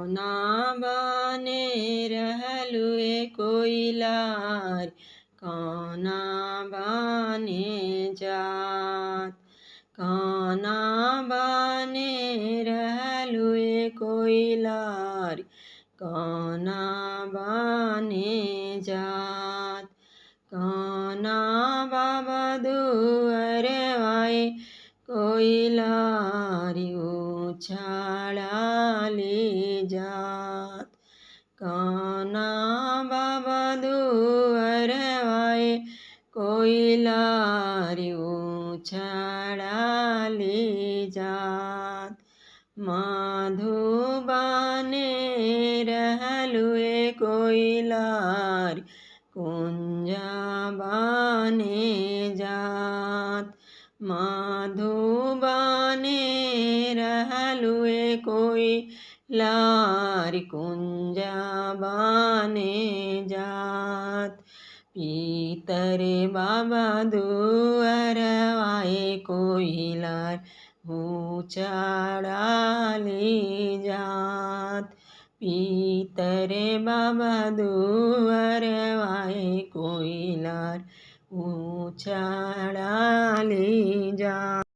कोना बने रहलुए कोइलार कोना बने जात कोना बने रहलुए कोइलार कोना बने जात कोना बाबा दुअरे वाए कोइलारी उछाळाली जात कोना बाबा दुअरे वाए कोइलारी उछाळाली जात मधुबने रहलुए कोइलार कुंजा बने जात मधुबने रहलुए कोइलार कुंजा बने जात पीतरे बाबा दुअरवाए कोइलार उछाळाली जात पीतरे बाबा दुअरवाए कोइलार उछाळाली जात।